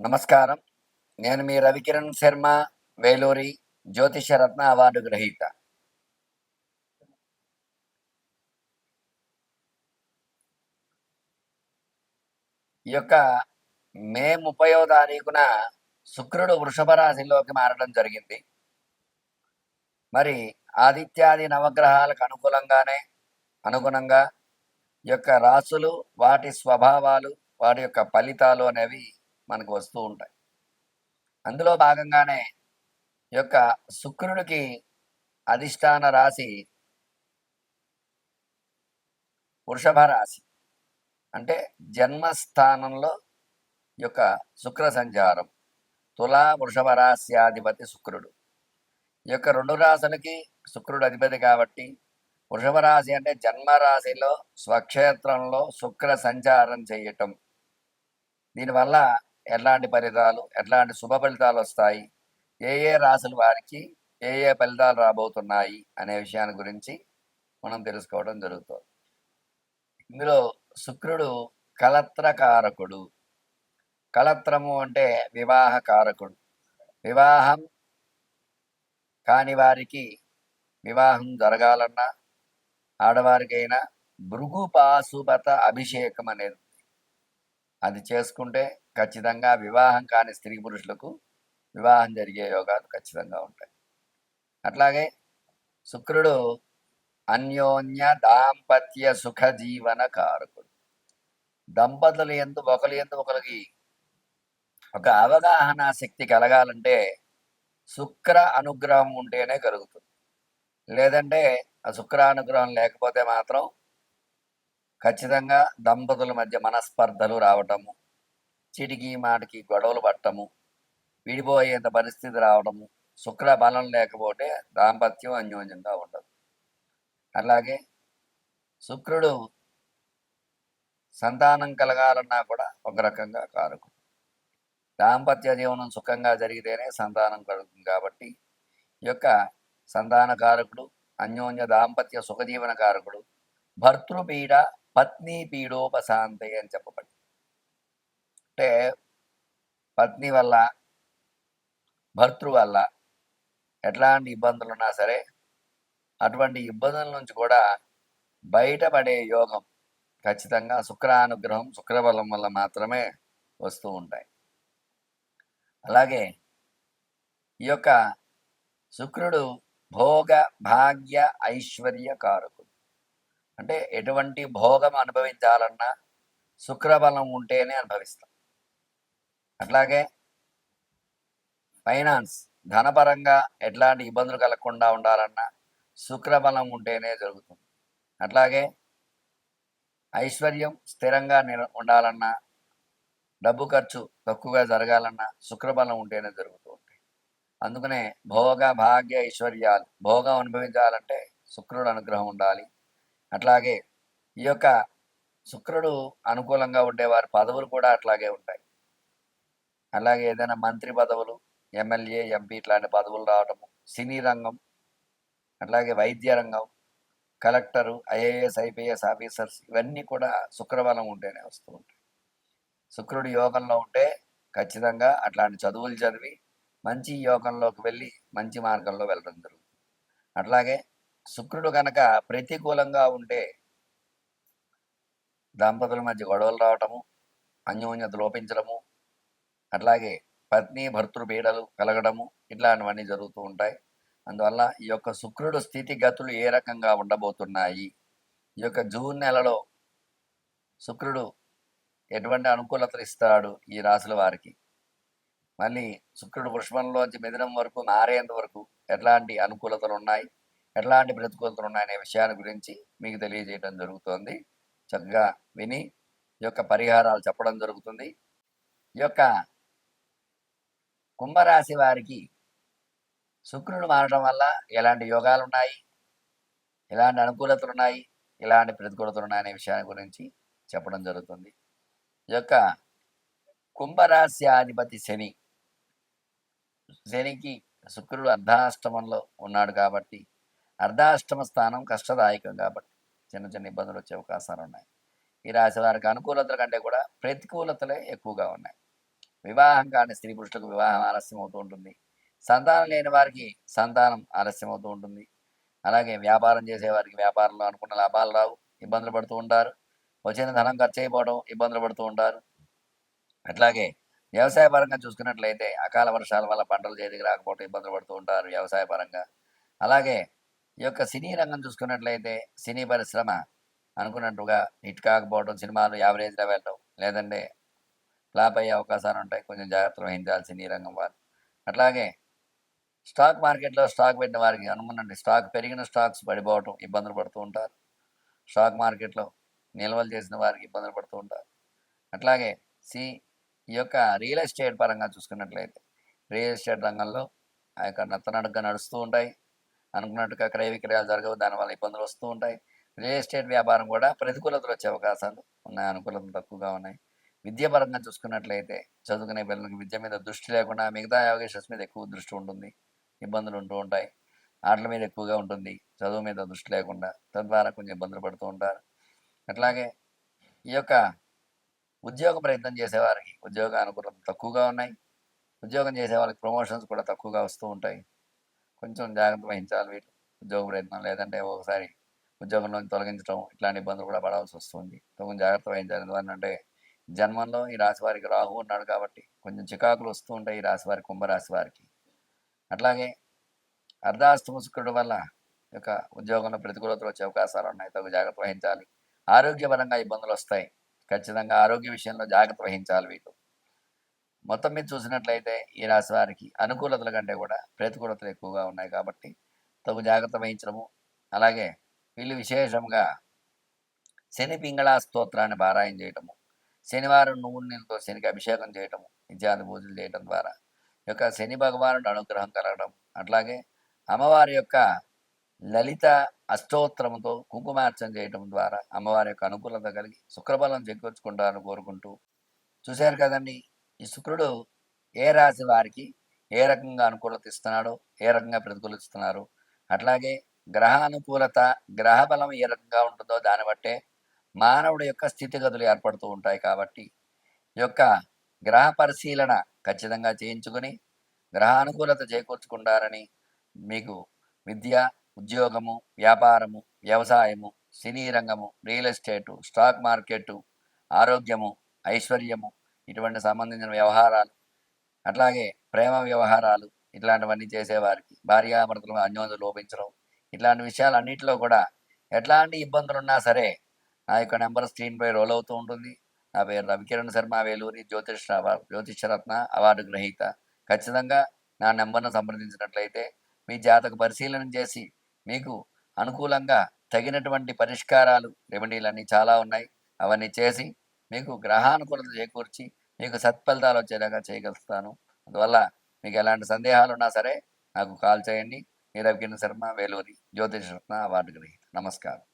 నమస్కారం. నేను మీ రవికిరణ్ శర్మ, వేలూరి జ్యోతిష రత్న అవార్డు గ్రహీత. ఈ యొక్క మే 30వ తారీఖున శుక్రుడు వృషభ రాశిలోకి మారడం జరిగింది. మరి ఆదిత్యాది నవగ్రహాలకు అనుగుణంగా ఈ యొక్క రాసులు, వాటి స్వభావాలు, వాటి యొక్క ఫలితాలు అనేవి మనకు వస్తూ ఉంటాయి. అందులో భాగంగానే ఈ యొక్క శుక్రుడికి అధిష్టాన రాశి వృషభ రాశి. అంటే జన్మస్థానంలో ఈ యొక్క శుక్ర సంచారం. తులా వృషభ రాశ్యాధిపతి శుక్రుడు. ఈ యొక్క రెండు రాశులకి శుక్రుడు అధిపతి కాబట్టి వృషభ రాశి అంటే జన్మరాశిలో స్వక్షేత్రంలో శుక్ర సంచారం చేయటం. దీనివల్ల ఎట్లాంటి శుభ ఫలితాలు వస్తాయి, ఏ ఏ రాశుల వారికి ఏ ఏ ఫలితాలు రాబోతున్నాయి అనే విషయాన్ని గురించి మనం తెలుసుకోవడం జరుగుతుంది. ఇందులో శుక్రుడు కలత్రకారకుడు. కలత్రము అంటే వివాహకారకుడు. వివాహం కాని వారికి వివాహం జరగాలన్నా, ఆడవారికైనా భృగు పాశుపత అభిషేకం అనేది అది చేసుకుంటే ఖచ్చితంగా వివాహం కాని స్త్రీ పురుషులకు వివాహం జరిగే యోగాలు ఖచ్చితంగా ఉంటాయి. అట్లాగే శుక్రుడు అన్యోన్య దాంపత్య సుఖ జీవన కారకుడు. దంపతులు ఒకరికి ఒక అవగాహన శక్తి కలగాలంటే శుక్ర అనుగ్రహం ఉంటేనే కలుగుతుంది. లేదంటే ఆ శుక్ర అనుగ్రహం లేకపోతే మాత్రం ఖచ్చితంగా దంపతుల మధ్య మనస్పర్ధలు రావటము, చిటికి మాటికి గొడవలు పట్టము, విడిపోయేంత పరిస్థితి రావడము, శుక్ర బలం లేకపోతే దాంపత్యం అన్యోన్యంగా ఉండదు. అలాగే శుక్రుడు సంతానం కలగాలన్నా కూడా ఒక రకంగా కారకుడు. దాంపత్య జీవనం సుఖంగా జరిగితేనే సంతానం కలుగుతుంది. కాబట్టి ఈ యొక్క సంతాన కారకుడు, అన్యోన్య దాంపత్య సుఖజీవన కారకుడు, భర్తృపీడ పత్ని పీడోపశాంతి అని చెప్పబడి. అంటే పత్ని వల్ల, భర్తృ వల్ల ఎట్లాంటి ఇబ్బందులు ఉన్నా సరే అటువంటి ఇబ్బందుల నుంచి కూడా బయటపడే యోగం ఖచ్చితంగా శుక్రానుగ్రహం, శుక్రబలం వల్ల మాత్రమే వస్తూ ఉంటాయి. అలాగే ఈ యొక్క శుక్రుడు భోగ భాగ్య ఐశ్వర్య కారకుడు. అంటే ఎటువంటి భోగం అనుభవించాలన్నా శుక్రబలం ఉంటేనే అనుభవిస్తాం. అట్లాగే ఫైనాన్స్, ధనపరంగా ఎట్లాంటి ఇబ్బందులు కలగకుండా ఉండాలన్నా శుక్రబలం ఉంటేనే జరుగుతుంది. అట్లాగే ఐశ్వర్యం స్థిరంగా ఉండాలన్నా, డబ్బు ఖర్చు తక్కువగా జరగాలన్నా శుక్రబలం ఉంటేనే జరుగుతూ ఉంటాయి. అందుకనే భోగ భాగ్య ఐశ్వర్యాలు, భోగం అనుభవించాలంటే శుక్రుడు అనుగ్రహం ఉండాలి. అట్లాగే ఈ యొక్క శుక్రుడు అనుకూలంగా ఉండేవారి పదవులు కూడా అట్లాగే ఉంటాయి. అలాగే ఏదైనా మంత్రి పదవులు, ఎమ్మెల్యే, ఎంపీ ఇట్లాంటి పదవులు రావటము, సినీ రంగం, అట్లాగే వైద్య రంగం, కలెక్టరు, ఐఏఎస్, ఐపీఎస్ ఆఫీసర్స్ ఇవన్నీ కూడా శుక్రబలం ఉంటేనే వస్తూ ఉంటాయి. శుక్రుడు యోగంలో ఉంటే ఖచ్చితంగా అట్లాంటి చదువులు చదివి మంచి యోగంలోకి వెళ్ళి మంచి మార్గంలో వెళ్ళడం జరుగుతుంది. అట్లాగే శుక్రుడు కనుక ప్రతికూలంగా ఉంటే దంపతుల మధ్య గొడవలు రావటము, అన్యోన్యత లోపించడము, అట్లాగే పత్ని భర్తృ పీడలు కలగడము ఇట్లాంటివన్నీ జరుగుతూ ఉంటాయి. అందువల్ల ఈ యొక్క శుక్రుడు స్థితిగతులు ఏ రకంగా ఉండబోతున్నాయి, ఈ యొక్క జూన్ నెలలో శుక్రుడు ఎటువంటి అనుకూలతలు ఇస్తాడు ఈ రాశుల వారికి, మళ్ళీ శుక్రుడు వృషభంలోంచి మిథునం వరకు మారేంత వరకు ఎట్లాంటి అనుకూలతలు ఉన్నాయి, ఎట్లాంటి ప్రతికూలతలు ఉన్నాయనే విషయాన్ని గురించి మీకు తెలియజేయడం జరుగుతుంది. చక్కగా విని ఈ యొక్క పరిహారాలు చెప్పడం జరుగుతుంది. ఈ యొక్క కుంభరాశి వారికి శుక్రుడు మారడం వల్ల ఎలాంటి యోగాలు ఉన్నాయి, ఎలాంటి అనుకూలతలు ఉన్నాయి, ఎలాంటి ప్రతికూలతలు ఉన్నాయనే విషయాన్ని గురించి చెప్పడం జరుగుతుంది. ఈ యొక్క కుంభరాశ్యాధిపతి శనికి శుక్రుడు అర్ధాష్టమంలో ఉన్నాడు కాబట్టి అర్ధాష్టమ స్థానం కష్టదాయకం కాబట్టి చిన్న చిన్న ఇబ్బందులు వచ్చే అవకాశాలు ఉన్నాయి. ఈ రాశి వారికి అనుకూలతల కంటే కూడా ప్రతికూలతలే ఎక్కువగా ఉన్నాయి. వివాహం కాని స్త్రీ పురుషులకు వివాహం ఆలస్యం అవుతూ ఉంటుంది. సంతానం లేని వారికి సంతానం ఆలస్యం అవుతూ ఉంటుంది. అలాగే వ్యాపారం చేసేవారికి వ్యాపారంలో అనుకున్న లాభాలు రావు, ఇబ్బందులు పడుతూ ఉంటారు. వచ్చిన ధనం ఖర్చు అయిపోవడం, ఇబ్బందులు పడుతూ ఉంటారు. అట్లాగే వ్యవసాయ పరంగా చూసుకున్నట్లయితే అకాల వర్షాల వల్ల పంటలు చేతికి రాకపోవడం ఇబ్బందులు పడుతూ ఉంటారు వ్యవసాయ పరంగా. అలాగే ఈ యొక్క సినీ రంగం చూసుకున్నట్లయితే సినీ పరిశ్రమ అనుకున్నట్టుగా హిట్ కాకపోవడం, సినిమాలు యావరేజ్గా వెళ్ళడం, లేదంటే ఫ్లాప్ అయ్యే అవకాశాలు ఉంటాయి. కొంచెం జాగ్రత్తలు వహించాలి సినీ రంగం వారు. అట్లాగే స్టాక్ మార్కెట్లో స్టాక్ పెట్టిన వారికి అనుకున్నట్టు స్టాక్ పెరిగిన స్టాక్స్ పడిపోవటం ఇబ్బందులు పడుతూ ఉంటారు. స్టాక్ మార్కెట్లో నిల్వలు చేసిన వారికి ఇబ్బందులు పడుతూ ఉంటారు. అట్లాగే సి ఈ యొక్క రియల్ ఎస్టేట్ పరంగా చూసుకున్నట్లయితే రియల్ ఎస్టేట్ రంగంలో ఆ యొక్క నత్తనడక నడుస్తూ ఉంటాయి. అనుకున్నట్టుగా క్రయ విక్రయాలు జరగవు, దానివల్ల ఇబ్బందులు వస్తూ ఉంటాయి. రియల్ ఎస్టేట్ వ్యాపారం కూడా ప్రతికూలతలు వచ్చే అవకాశాలు ఉన్నాయి, అనుకూలతలు తక్కువగా ఉన్నాయి. విద్య పరంగా చూసుకున్నట్లయితే చదువుకునే పిల్లలకి విద్య మీద దృష్టి లేకుండా మిగతా అవకాశాల మీద ఎక్కువ దృష్టి ఉంటుంది, ఇబ్బందులు ఉంటూ ఉంటాయి. ఆటల మీద ఎక్కువగా ఉంటుంది, చదువు మీద దృష్టి లేకుండా, తద్వారా కొంచెం ఇబ్బందులు పడుతూ ఉంటారు. అట్లాగే ఈ యొక్క ఉద్యోగ ప్రయత్నం చేసేవారికి ఉద్యోగ అనుకూలతలు తక్కువగా ఉన్నాయి. ఉద్యోగం చేసే వాళ్ళకి ప్రమోషన్స్ కూడా తక్కువగా వస్తూ ఉంటాయి. కొంచెం జాగ్రత్త వహించాలి వీళ్ళు ఉద్యోగ ప్రయత్నం, లేదంటే ఒకసారి ఉద్యోగంలో తొలగించడం ఇట్లాంటి ఇబ్బందులు కూడా పడాల్సి వస్తుంది. కొంచెం జాగ్రత్త వహించాలి. ఎందుకంటే జన్మంలో ఈ రాశి వారికి రాహు ఉన్నాడు కాబట్టి కొంచెం చికాకులు వస్తూ ఉంటాయి ఈ రాశి వారికి, కుంభరాశి వారికి. అట్లాగే అర్ధాష్టమ శుక్రుడు వల్ల యొక్క ఉద్యోగంలో ప్రతికూలతలు వచ్చే అవకాశాలు ఉన్నాయి, తగు జాగ్రత్త వహించాలి. ఆరోగ్యపరంగా ఇబ్బందులు వస్తాయి, ఖచ్చితంగా ఆరోగ్య విషయంలో జాగ్రత్త వహించాలి వీళ్ళు. మొత్తం మీద చూసినట్లయితే ఈ రాశి వారికి అనుకూలతల కంటే కూడా ప్రతికూలతలు ఎక్కువగా ఉన్నాయి కాబట్టి తగు జాగ్రత్త వహించడము. అలాగే వీళ్ళు విశేషంగా శని పింగళ స్తోత్రాన్ని పారాయణ చేయటము, శనివారం నువ్వుల నీళ్ళతో శనికి అభిషేకం చేయటము, ఇత్యాది పూజలు చేయటం ద్వారా యొక్క శని భగవానుడు అనుగ్రహం కలగడం. అట్లాగే అమ్మవారి యొక్క లలిత అష్టోత్తరంతో కుంకుమార్చన చేయటం ద్వారా అమ్మవారి యొక్క అనుకూలత కలిగి శుక్రబలం చేకూర్చుకుంటారని కోరుకుంటూ, చూశారు కదండి ఈ శుక్రుడు ఏ రాశి వారికి ఏ రకంగా అనుకూలత ఇస్తున్నాడో, ఏ రకంగా ప్రతికూలిస్తున్నారు. అట్లాగే గ్రహానుకూలత, గ్రహ బలం ఏ రకంగా ఉంటుందో దాన్ని బట్టే మానవుడి యొక్క స్థితిగతులు ఏర్పడుతూ ఉంటాయి. కాబట్టి ఈ యొక్క గ్రహ పరిశీలన ఖచ్చితంగా చేయించుకొని గ్రహానుకూలత చేకూర్చుకుంటారని మీకు విద్య, ఉద్యోగము, వ్యాపారము, వ్యవసాయము, సినీ రంగము, రియల్ ఎస్టేటు, స్టాక్ మార్కెట్, ఆరోగ్యము, ఐశ్వర్యము, ఇటువంటి సంబంధించిన వ్యవహారాలు, అట్లాగే ప్రేమ వ్యవహారాలు, ఇట్లాంటివన్నీ చేసేవారికి భార్యాభర్తలు అన్యోన్యత లోపించడం, ఇట్లాంటి విషయాలు అన్నింటిలో కూడా ఎట్లాంటి ఇబ్బందులున్నా సరే నా యొక్క నెంబర్ స్క్రీన్పై రోల్ అవుతూ ఉంటుంది. నా పేరు రవికిరణ్ శర్మ, వేలూరి జ్యోతిష్యరత్న అవార్డు గ్రహీత. ఖచ్చితంగా నా నెంబర్ను సంప్రదించినట్లయితే మీ జాతక పరిశీలన చేసి మీకు అనుకూలంగా తగినటువంటి పరిష్కారాలు, రెమెడీలన్నీ చాలా ఉన్నాయి, అవన్నీ చేసి మీకు గ్రహానుకూలత చేకూర్చి మీకు సత్ఫలితాలు వచ్చేలాగా చేయగలుగుతాను. అందువల్ల మీకు ఎలాంటి సందేహాలు ఉన్నా సరే నాకు కాల్ చేయండి. మీ రవికిరణ్ శర్మ, వేలూరి జ్యోతిష్యరత్న అవార్డు గ్రహీత. నమస్కారం.